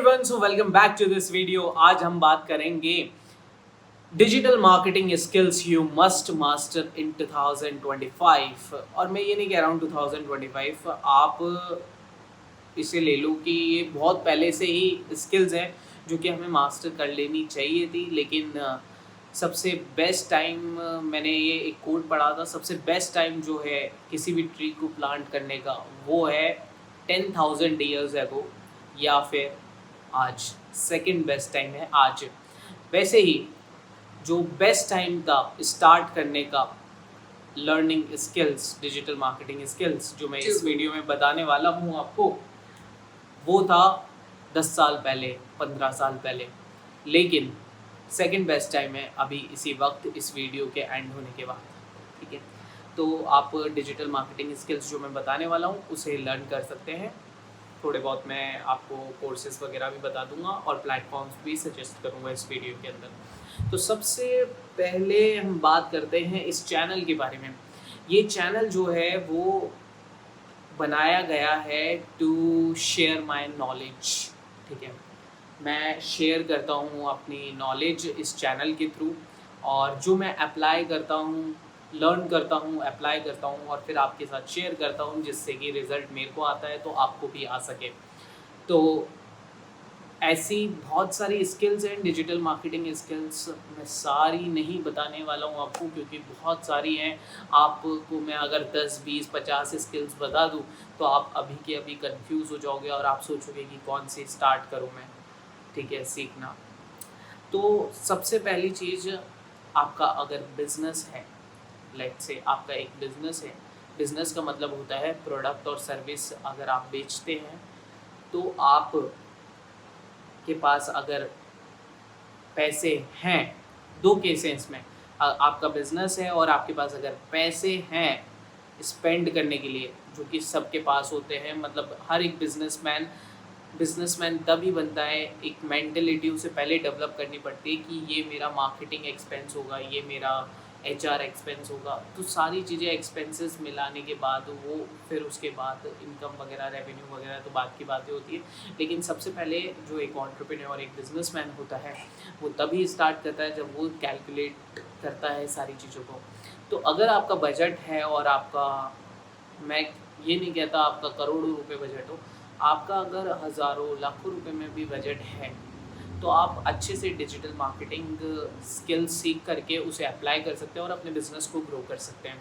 Everyone, so welcome back to this video. आज हम बात करेंगे digital marketing skills you must master in 2025। और मैं ये नहीं कह रहा हूँ 2025, आप इसे ले लो कि ये बहुत पहले से ही स्किल्स हैं जो कि हमें मास्टर कर लेनी चाहिए थी। लेकिन सबसे बेस्ट टाइम, मैंने ये एक कोट पढ़ा था, सबसे बेस्ट टाइम जो है किसी भी ट्री को प्लांट करने का वो है 10,000 ईयर्स एगो, या फिर आज। सेकंड बेस्ट टाइम है आज। वैसे ही जो बेस्ट टाइम था स्टार्ट करने का learning skills, digital marketing skills, जो मैं इस वीडियो में बताने वाला हूँ आपको, वो था 10 साल पहले, 15 साल पहले। लेकिन सेकंड बेस्ट टाइम है अभी इसी वक्त, इस वीडियो के एंड होने के बाद। ठीक है, तो आप डिजिटल मार्केटिंग स्किल्स जो मैं बताने वाला हूँ उसे लर्न कर सकते हैं। थोड़े बहुत मैं आपको कोर्सेज वगैरह भी बता दूंगा और प्लेटफॉर्म्स भी सजेस्ट करूंगा इस वीडियो के अंदर। तो सबसे पहले हम बात करते हैं इस चैनल के बारे में। ये चैनल जो है वो बनाया गया है टू शेयर माय नॉलेज। ठीक है, मैं शेयर करता हूँ अपनी नॉलेज इस चैनल के थ्रू, और जो मैं अप्लाई करता हूँ, लर्न करता हूँ, अप्लाई करता हूँ और फिर आपके साथ शेयर करता हूँ, जिससे कि रिज़ल्ट मेरे को आता है तो आपको भी आ सके। तो ऐसी बहुत सारी स्किल्स हैं, डिजिटल मार्केटिंग स्किल्स। मैं सारी नहीं बताने वाला हूँ आपको, क्योंकि बहुत सारी हैं। आपको मैं अगर 10, 20, 50 स्किल्स बता दूँ तो आप अभी के अभी कंफ्यूज हो जाओगे और आप सोचोगे कि कौन सी स्टार्ट करूँ मैं। ठीक है, सीखना। तो सबसे पहली चीज़, आपका अगर बिजनेस है, लेट्स से आपका एक बिजनेस है, बिजनेस का मतलब होता है प्रोडक्ट और सर्विस अगर आप बेचते हैं, तो आप के पास अगर पैसे हैं, दो केस हैं इसमें। आपका बिजनेस है और आपके पास अगर पैसे हैं स्पेंड करने के लिए, जो कि सबके पास होते हैं, मतलब हर एक बिजनेसमैन तभी बनता है, एक मेंटेलिटी उसे पहले डेवलप करनी पड़ती है कि ये मेरा मार्केटिंग एक्सपेंस होगा, ये मेरा एचआर एक्सपेंस होगा। तो सारी चीज़ें एक्सपेंसेस मिलाने के बाद वो फिर उसके बाद इनकम वगैरह, रेवेन्यू वगैरह तो बात की बातें होती है। लेकिन सबसे पहले जो एक एंटरप्रेन्योर, एक बिजनेसमैन होता है, वो तभी स्टार्ट करता है जब वो कैलकुलेट करता है सारी चीज़ों को। तो अगर आपका बजट है और आपका, मैं ये नहीं कहता आपका करोड़ों रुपए बजट हो, आपका अगर हज़ारों लाखों रुपए में भी बजट है, तो आप अच्छे से डिजिटल मार्केटिंग स्किल्स सीख करके उसे अप्लाई कर सकते हैं और अपने बिजनेस को ग्रो कर सकते हैं।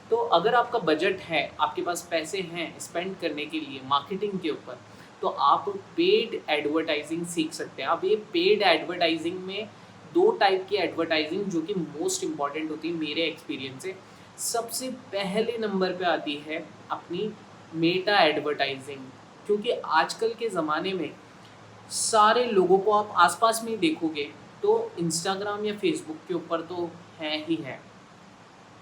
तो अगर आपका बजट है, आपके पास पैसे हैं स्पेंड करने के लिए मार्केटिंग के ऊपर, तो आप पेड एडवर्टाइजिंग सीख सकते हैं। अब ये पेड एडवर्टाइजिंग में दो टाइप की एडवर्टाइजिंग जो कि मोस्ट इम्पॉर्टेंट होती है मेरे एक्सपीरियंस से। सबसे पहले नंबर पे आती है अपनी मेटा एडवर्टाइजिंग, क्योंकि आजकल के ज़माने में सारे लोगों को आप आसपास में ही देखोगे तो इंस्टाग्राम या फेसबुक के ऊपर तो है ही है,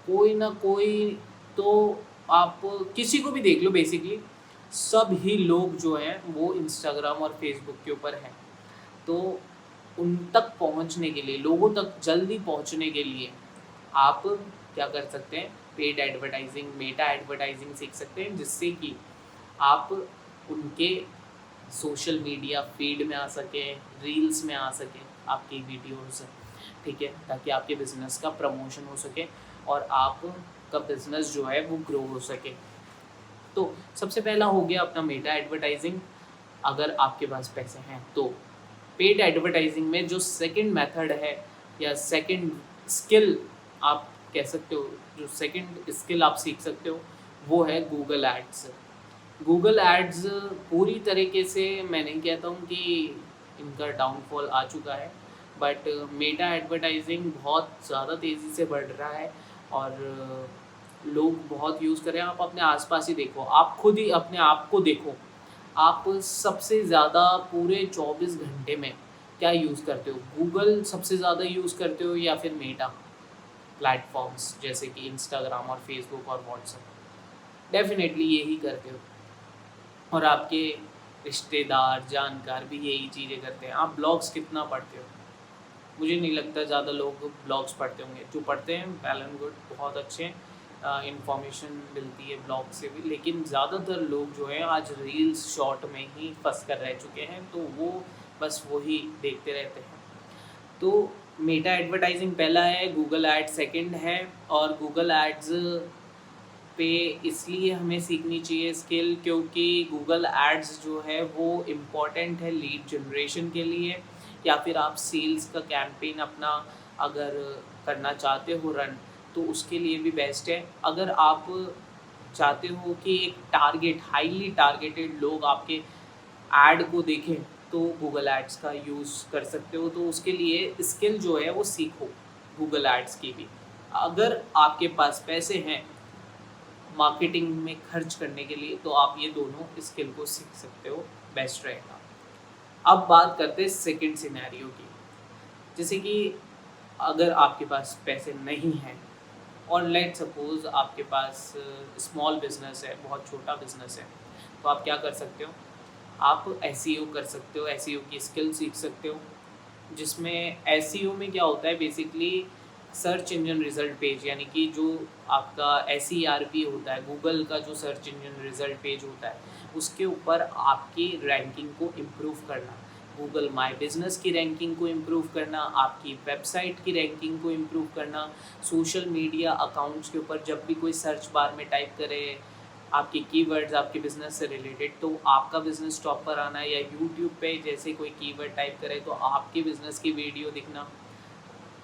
कोई ना कोई। तो आप किसी को भी देख लो, बेसिकली सब ही लोग जो हैं वो इंस्टाग्राम और फेसबुक के ऊपर हैं। तो उन तक पहुंचने के लिए, लोगों तक जल्दी पहुंचने के लिए आप क्या कर सकते हैं, पेड एडवर्टाइजिंग, मेटा एडवर्टाइजिंग सीख सकते हैं, जिससे कि आप उनके सोशल मीडिया फीड में आ सकें, रील्स में आ सकें आपकी वीडियोस। ठीक है, ताकि आपके बिज़नेस का प्रमोशन हो सके और आपका बिज़नेस जो है वो ग्रो हो सके। तो सबसे पहला हो गया अपना मेटा एडवर्टाइजिंग, अगर आपके पास पैसे हैं तो। पेड एडवर्टाइजिंग में जो सेकंड मेथड है या सेकंड स्किल आप कह सकते हो, जो सेकंड स्किल आप सीख सकते हो, वो है गूगल एड्स। गूगल एड्स पूरी तरीके से मैं नहीं कहता हूँ कि इनका डाउनफॉल आ चुका है, बट मेटा एडवर्टाइजिंग बहुत ज़्यादा तेज़ी से बढ़ रहा है और लोग बहुत यूज़ कर रहे हैं। आप अपने आसपास ही देखो, आप खुद ही अपने आप को देखो, आप सबसे ज़्यादा पूरे 24 घंटे में क्या यूज़ करते हो? गूगल सबसे ज़्यादा यूज़ करते हो या फिर मेटा प्लेटफॉर्म्स जैसे कि इंस्टाग्राम और फेसबुक और व्हाट्सएप? डेफिनेटली यही करते हो। और आपके रिश्तेदार, जानकार भी यही चीज़ें करते हैं। आप ब्लॉग्स कितना पढ़ते हो? मुझे नहीं लगता ज़्यादा लोग ब्लॉग्स पढ़ते होंगे। जो पढ़ते हैं वेल एंड गुड, बहुत अच्छे हैं। इंफॉर्मेशन मिलती है ब्लॉग से भी, लेकिन ज़्यादातर लोग जो हैं आज रील्स शॉर्ट में ही फंस कर रह चुके हैं, तो वो बस वही देखते रहते हैं। तो मेटा एडवर्टाइजिंग पहला है, गूगल एड्स सेकंड है, और गूगल एड्स पे इसलिए हमें सीखनी चाहिए स्किल क्योंकि गूगल एड्स जो है वो इम्पॉर्टेंट है लीड जनरेशन के लिए, या फिर आप सेल्स का कैंपेन अपना अगर करना चाहते हो रन, तो उसके लिए भी बेस्ट है। अगर आप चाहते हो कि एक टारगेट हाईली टारगेटेड लोग आपके ऐड को देखें, तो गूगल एड्स का यूज़ कर सकते हो। तो उसके लिए स्किल जो है वो सीखो गूगल एड्स की भी। अगर आपके पास पैसे हैं मार्केटिंग में खर्च करने के लिए, तो आप ये दोनों स्किल को सीख सकते हो, बेस्ट रहेगा। अब बात करते हैं सेकंड सिनेरियो की, जैसे कि अगर आपके पास पैसे नहीं हैं और लेट सपोज आपके पास स्मॉल बिजनेस है, बहुत छोटा बिजनेस है, तो आप क्या कर सकते हो, आप एसईओ कर सकते हो, एसईओ की स्किल सीख सकते हो। जिसमें एसईओ में क्या होता है basically, search engine result page, यानी कि जो आपका एसईआरपी होता है, गूगल का जो सर्च इंजन रिजल्ट पेज होता है, उसके ऊपर आपकी रैंकिंग को इम्प्रूव करना, गूगल माय बिजनेस की रैंकिंग को इम्प्रूव करना, आपकी वेबसाइट की रैंकिंग को इम्प्रूव करना, सोशल मीडिया अकाउंट्स के ऊपर जब भी कोई सर्च बार में टाइप करे आपके कीवर्ड्स आपके बिज़नेस से रिलेटेड, तो आपका बिज़नेस टॉप पर आना, या यूट्यूब पे जैसे कोई कीवर्ड टाइप करे तो आपके बिज़नेस की वीडियो दिखना।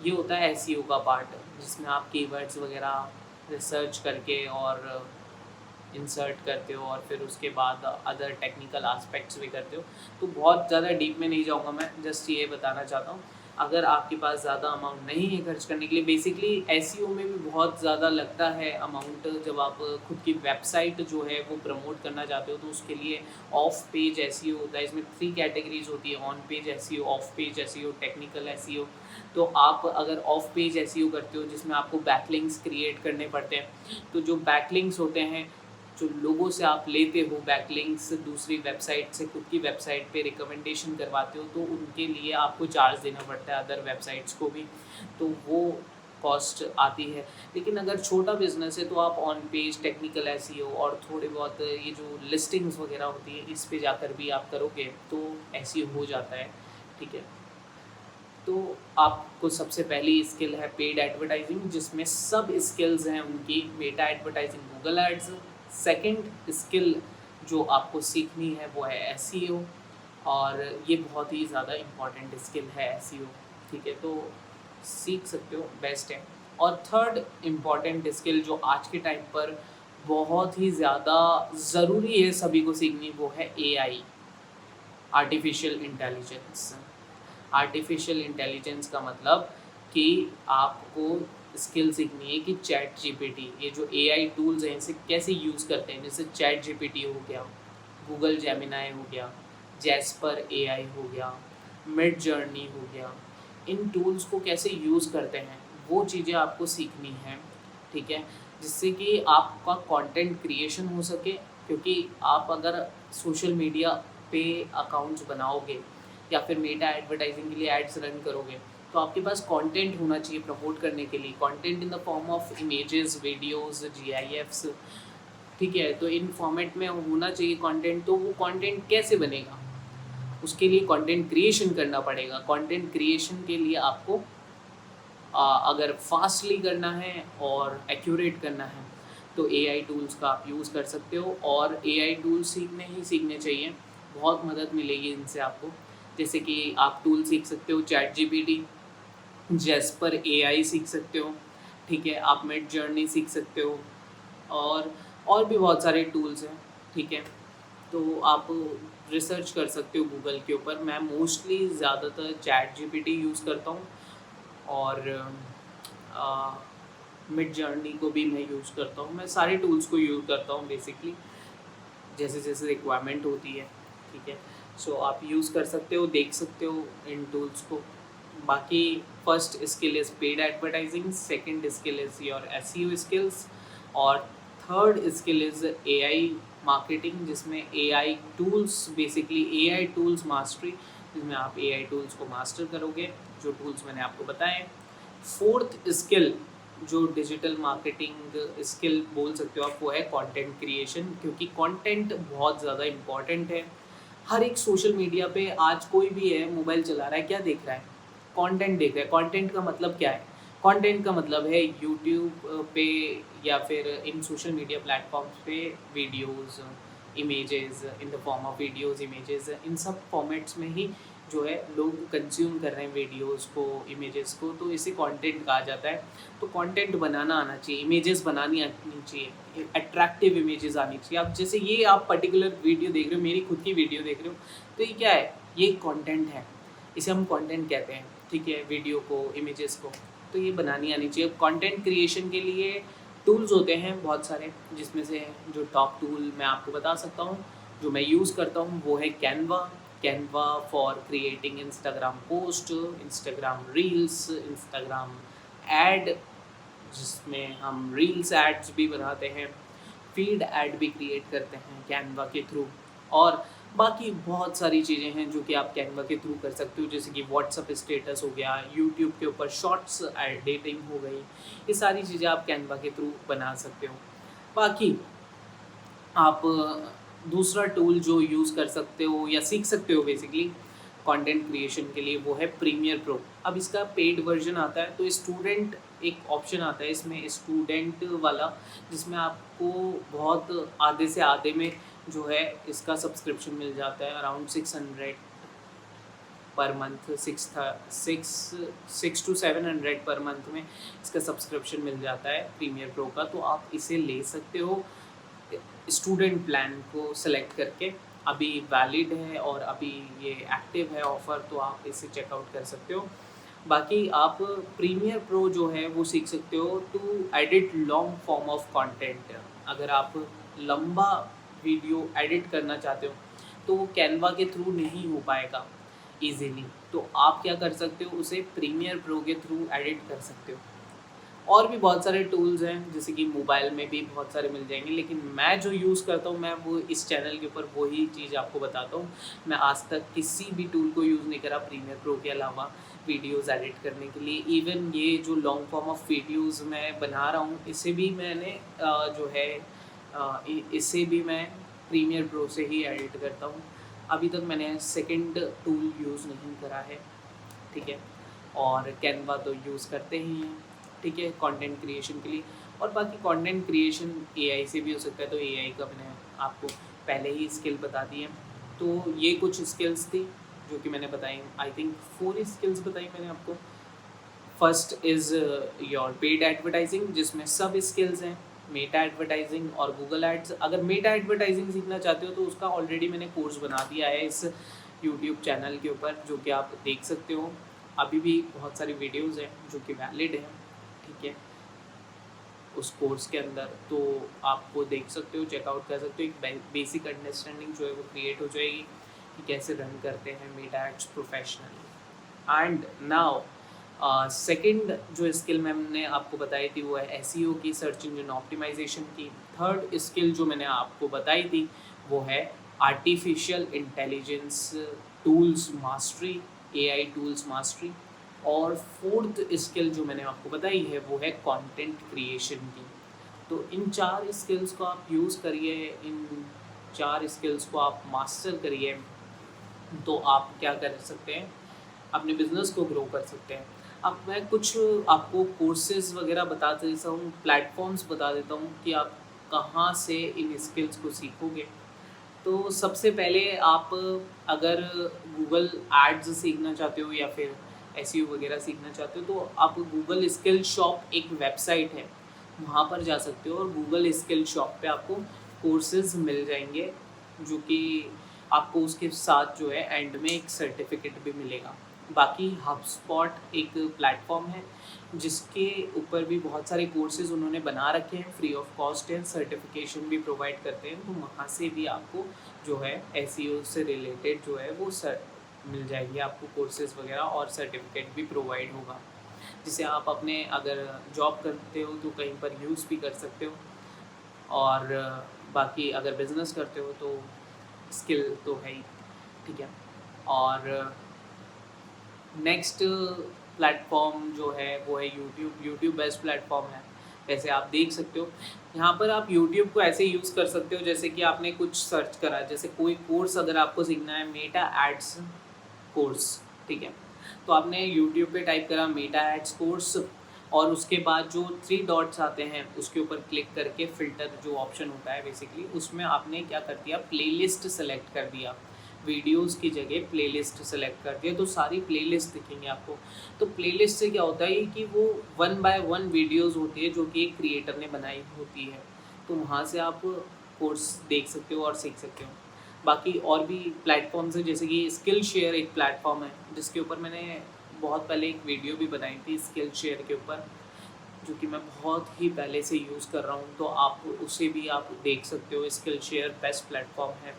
ये होता है एसईओ का पार्ट, जिसमें आप कीवर्ड्स वगैरह रिसर्च करके और इंसर्ट करते हो, और फिर उसके बाद अदर टेक्निकल एस्पेक्ट्स भी करते हो। तो बहुत ज़्यादा डीप में नहीं जाऊँगा मैं, जस्ट ये बताना चाहता हूँ। अगर आपके पास ज़्यादा अमाउंट नहीं है खर्च करने के लिए, बेसिकली एसईओ में भी बहुत ज़्यादा लगता है अमाउंट। जब आप खुद की वेबसाइट जो है वो प्रमोट करना चाहते हो, तो उसके लिए ऑफ पेज एसईओ होता है। इसमें 3 कैटेगरीज होती है, on page SEO, of page SEO, technical SEO. तो आप अगर ऑफ पेज एसईओ करते हो जिसमें आपको बैकलिंक्स क्रिएट करने पड़ते हैं, तो जो बैकलिंक्स होते हैं, जो लोगों से आप लेते हो बैकलिंक्स दूसरी वेबसाइट से खुद की वेबसाइट पे रिकमेंडेशन करवाते हो, तो उनके लिए आपको चार्ज देना पड़ता है अदर वेबसाइट्स को भी, तो वो कॉस्ट आती है। लेकिन अगर छोटा बिजनेस है तो आप ऑन पेज, टेक्निकल एसईओ और थोड़े बहुत ये जो लिस्टिंग्स वगैरह होती है इस पे जाकर भी आप करोगे तो एसईओ हो जाता है, ठीक है। तो आपको सबसे पहली स्किल है पेड एडवर्टाइजिंग, जिसमें सब स्किल्स हैं उनकी, Meta advertising, Google ads. Second skill जो आपको सीखनी है वो है एसईओ, और ये बहुत ही ज़्यादा इम्पॉर्टेंट स्किल है एसईओ, ठीक है, तो सीख सकते हो, बेस्ट है। और थर्ड इम्पॉर्टेंट स्किल जो आज के टाइम पर बहुत ही ज़्यादा ज़रूरी है सभी को सीखनी, वो है AI, artificial intelligence. Artificial intelligence का मतलब कि आपको स्किल सीखनी है कि चैट जीपीटी, ये जो एआई टूल्स हैं इसे कैसे यूज़ करते हैं। जैसे चैट जीपीटी हो गया, गूगल जेमिनाई हो गया, जैस्पर एआई हो गया, मिड जर्नी हो गया, इन टूल्स को कैसे यूज़ करते हैं वो चीज़ें आपको सीखनी है, ठीक है, जिससे कि आपका कंटेंट क्रिएशन हो सके। क्योंकि आप अगर सोशल मीडिया पे अकाउंट्स बनाओगे या फिर मेटा एडवर्टाइजिंग के लिए एड्स रन करोगे, तो आपके पास कंटेंट होना चाहिए प्रमोट करने के लिए, content in the form of images, videos, जीआईएफ्स, ठीक है। तो इन फॉर्मेट में होना चाहिए कंटेंट। तो वो कंटेंट कैसे बनेगा, उसके लिए कंटेंट क्रिएशन करना पड़ेगा। कंटेंट क्रिएशन के लिए आपको अगर फास्टली करना है और एक्यूरेट करना है तो एआई टूल्स का आप यूज़ कर सकते हो, और एआई टूल्स सीखने चाहिए, बहुत मदद मिलेगी इनसे आपको। जैसे कि आप टूल सीख सकते हो चैट जीपीटी, जैस्पर एआई सीख सकते हो, ठीक है, आप मिड जर्नी सीख सकते हो, और भी बहुत सारे टूल्स हैं, ठीक है। तो आप रिसर्च कर सकते हो गूगल के ऊपर। मैं मोस्टली ज़्यादातर चैट जीपीटी यूज़ करता हूँ, और मिड जर्नी को भी मैं यूज़ करता हूँ। मैं सारे टूल्स को यूज़ करता हूँ बेसिकली, जैसे जैसे रिक्वायरमेंट होती है, ठीक है। सो आप यूज़ कर सकते हो, देख सकते हो इन टूल्स को। बाकी first skill is paid advertising, second skill is your SEO skills, और third skill is AI marketing, जिसमें AI tools, basically AI tools mastery, जिसमें आप एआई टूल्स को मास्टर करोगे, जो टूल्स मैंने आपको बताए। फोर्थ स्किल जो डिजिटल मार्केटिंग स्किल बोल सकते हो आप, वो है कंटेंट क्रिएशन, क्योंकि कंटेंट बहुत ज़्यादा इम्पॉर्टेंट है। हर एक सोशल मीडिया पे आज कोई भी है मोबाइल चला रहा है, क्या देख रहा है? कंटेंट देख रहा है। कंटेंट का मतलब क्या है? कंटेंट का मतलब है यूट्यूब पे या फिर इन सोशल मीडिया प्लेटफॉर्म्स पे videos, images in the form of videos, images, इन सब फॉर्मेट्स में ही जो है लोग कंज्यूम कर रहे हैं वीडियोस को, इमेजेस को, तो इसे कंटेंट कहा जाता है। तो कंटेंट बनाना आना चाहिए, इमेजेस बनानी आनी चाहिए, अट्रैक्टिव इमेजेस आनी चाहिए। अब जैसे ये आप पर्टिकुलर वीडियो देख रहे हो, मेरी खुद की वीडियो देख रहे हो, तो ये क्या है? ये कंटेंट है, इसे हम कंटेंट कहते हैं, ठीक है, वीडियो को, इमेजेस को। तो ये बनानी आनी चाहिए। कंटेंट क्रिएशन के लिए टूल्स होते हैं बहुत सारे, जिसमें से जो टॉप टूल मैं आपको बता सकता हूँ, जो मैं यूज़ करता हूँ, वो है Canva. Canva for creating Instagram post, Instagram reels, Instagram ad, जिसमें हम रील्स एड्स भी बनाते हैं, फीड ऐड भी क्रिएट करते हैं कैनवा के थ्रू। और बाकी बहुत सारी चीज़ें हैं जो कि आप कैनवा के थ्रू कर सकते हो, जैसे कि व्हाट्सअप स्टेटस हो गया, यूट्यूब के ऊपर शॉर्ट्स एडिटिंग हो गई, ये सारी चीज़ें आप कैनवा के थ्रू बना सकते हो। बाकी आप दूसरा टूल जो यूज़ कर सकते हो या सीख सकते हो बेसिकली कंटेंट क्रिएशन के लिए, वो है प्रीमियर प्रो। अब इसका पेड वर्जन आता है, तो स्टूडेंट एक ऑप्शन आता है इसमें, स्टूडेंट वाला, जिसमें आपको बहुत आधे से आधे में जो है इसका सब्सक्रिप्शन मिल जाता है, around 600 per month, 6 to 700 per month में इसका सब्सक्रिप्शन मिल जाता है प्रीमियर प्रो का। तो आप इसे ले सकते हो स्टूडेंट प्लान को सेलेक्ट करके। अभी वैलिड है और अभी ये एक्टिव है ऑफ़र, तो आप इसे चेकआउट कर सकते हो। बाकी आप प्रीमियर प्रो जो है वो सीख सकते हो to edit long form of content. अगर आप लंबा वीडियो एडिट करना चाहते हो तो वो कैनवा के थ्रू नहीं हो पाएगा ईज़िली, तो आप क्या कर सकते हो, उसे प्रीमियर प्रो के थ्रू एडिट कर सकते हो। और भी बहुत सारे टूल्स हैं, जैसे कि मोबाइल में भी बहुत सारे मिल जाएंगे, लेकिन मैं जो यूज़ करता हूँ, मैं वो इस चैनल के ऊपर वही चीज़ आपको बताता हूँ। मैं आज तक किसी भी टूल को यूज़ नहीं करा प्रीमियर प्रो के अलावा वीडियोस एडिट करने के लिए। इवन ये जो लॉन्ग फॉर्म ऑफ वीडियोस मैं बना रहा हूँ, इसे भी मैंने जो है इसे भी मैं प्रीमियर प्रो से ही एडिट करता हूँ। अभी तक मैंने सेकंड टूल यूज़ नहीं करा है, ठीक है। और कैनवा तो यूज़ करते ही हैं, ठीक है, कंटेंट क्रिएशन के लिए। और बाकी कंटेंट क्रिएशन एआई से भी हो सकता है, तो एआई का मैंने आपको पहले ही स्किल बता दी है। तो ये कुछ स्किल्स थी जो कि मैंने बताई, आई थिंक 4 स्किल्स बताई मैंने आपको। First is your paid advertising, जिसमें सब स्किल्स हैं, मेटा एडवर्टाइजिंग और गूगल एड्स। अगर मेटा एडवर्टाइजिंग सीखना चाहते हो तो उसका ऑलरेडी मैंने कोर्स बना दिया है इस यूट्यूब चैनल के ऊपर, जो कि आप देख सकते हो। अभी भी बहुत सारी वीडियोज़ हैं जो कि वैलिड हैं, ठीक है, उस कोर्स के अंदर, तो आप वो देख सकते हो, चेकआउट कर सकते हो। एक बेसिक अंडरस्टैंडिंग जो है वो क्रिएट हो जाएगी कि कैसे रन करते हैं Meta ads professionally. And now second जो स्किल मैंने आपको बताई थी वो है एसईओ की, सर्च इंजन ऑप्टिमाइजेशन की। थर्ड स्किल जो मैंने आपको बताई थी वो है artificial intelligence tools mastery, AI tools mastery. और फोर्थ स्किल जो मैंने आपको बताई है वो है कंटेंट क्रिएशन की। तो इन 4 स्किल्स को आप यूज़ करिए, इन 4 स्किल्स को आप मास्टर करिए, तो आप क्या कर सकते हैं, अपने बिज़नेस को ग्रो कर सकते हैं। अब मैं कुछ आपको कोर्सेज़ वगैरह बता देता हूँ, प्लेटफॉर्म्स बता देता हूँ कि आप कहाँ से इन स्किल्स को सीखोगे। तो सबसे पहले आप अगर गूगल एड्स सीखना चाहते हो या फिर एसईओ वगैरह सीखना चाहते हो, तो आप गूगल स्किल शॉप एक वेबसाइट है, वहाँ पर जा सकते हो, और गूगल स्किल शॉप पे आपको कोर्सेज़ मिल जाएंगे, जो कि आपको उसके साथ जो है एंड में एक सर्टिफिकेट भी मिलेगा। बाकी हबस्पॉट एक प्लेटफॉर्म है जिसके ऊपर भी बहुत सारे कोर्सेज़ उन्होंने बना रखे हैं, फ्री ऑफ कॉस्ट है, सर्टिफिकेशन भी प्रोवाइड करते हैं, तो वहाँ से भी आपको जो है एसईओ से रिलेटेड जो है वो मिल जाएगी आपको कोर्सेज़ वगैरह, और सर्टिफिकेट भी प्रोवाइड होगा, जिसे आप अपने अगर जॉब करते हो तो कहीं पर यूज़ भी कर सकते हो। और बाकी अगर बिज़नेस करते हो तो स्किल तो है ही, ठीक है। और नेक्स्ट प्लेटफॉर्म जो है वो है यूट्यूब। यूट्यूब बेस्ट प्लेटफॉर्म है, वैसे आप देख सकते हो। यहाँ पर आप यूट्यूब को ऐसे यूज़ कर सकते हो जैसे कि आपने कुछ सर्च करा, जैसे कोई कोर्स अगर आपको सीखना है, मेटा एड्स कोर्स, ठीक है, तो आपने यूट्यूब पे टाइप करा मेटा एड्स कोर्स, और उसके बाद जो 3 डॉट्स आते हैं उसके ऊपर क्लिक करके फ़िल्टर जो ऑप्शन होता है बेसिकली, उसमें आपने क्या कर दिया, प्लेलिस्ट सेलेक्ट कर दिया। वीडियोस की जगह प्लेलिस्ट सेलेक्ट कर दिया तो सारी प्लेलिस्ट दिखेंगे आपको। तो प्लेलिस्ट से क्या होता है कि वो 1 बाय 1 वीडियोस होती है जो कि एक क्रिएटर ने बनाई होती है, तो वहाँ से आप कोर्स देख सकते हो और सीख सकते हो। बाकी और भी प्लेटफॉर्म्स है, जैसे कि स्किल शेयर एक प्लेटफॉर्म है जिसके ऊपर मैंने बहुत पहले एक वीडियो भी बनाई थी स्किल शेयर के ऊपर, जो कि मैं बहुत ही पहले से यूज़ कर रहा हूँ, तो आप उसे भी आप देख सकते हो। स्किल शेयर बेस्ट प्लेटफॉर्म है,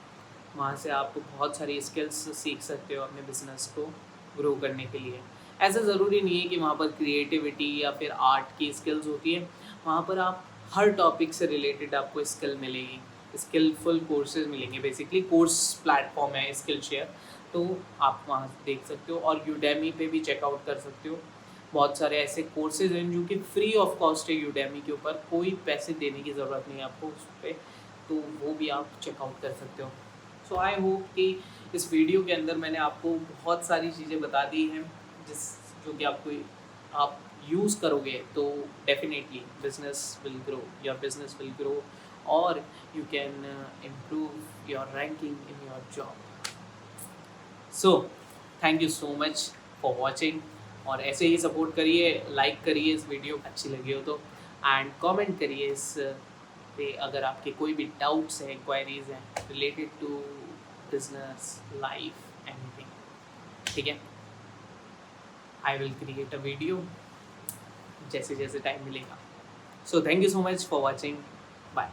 वहाँ से आप बहुत सारी स्किल्स सीख सकते हो अपने बिजनेस को ग्रो करने के लिए। ऐसा ज़रूरी नहीं है कि वहाँ पर क्रिएटिविटी या फिर आर्ट की स्किल्स होती है, वहाँ पर आप हर टॉपिक से रिलेटेड आपको स्किल मिलेगी, स्किलफुल कोर्सेज मिलेंगे। बेसिकली कोर्स प्लेटफॉर्म है स्किल शेयर, तो आप वहाँ देख सकते हो और यूडेमी पे भी चेकआउट कर सकते हो। बहुत सारे ऐसे कोर्सेज हैं जो कि फ्री ऑफ कॉस्ट है यूडेमी के ऊपर, कोई पैसे देने की ज़रूरत नहीं है आपको उस पर, तो वो भी आप चेकआउट कर सकते हो। सो आई होप कि इस वीडियो के अंदर मैंने आपको बहुत सारी चीज़ें बता दी हैं जो कि आप यूज़ करोगे तो definitely business will grow, your business will grow, और you can improve your ranking in your job. So thank you so much for watching, और ऐसे ही सपोर्ट करिए, लाइक करिए इस वीडियो अच्छी लगी हो तो, एंड कमेंट करिए इस पे अगर आपके कोई भी डाउट्स हैं, इंक्वायरीज हैं related to business, life, anything, ठीक है। I will create a video जैसे जैसे टाइम मिलेगा। So thank you so much for watching, bye.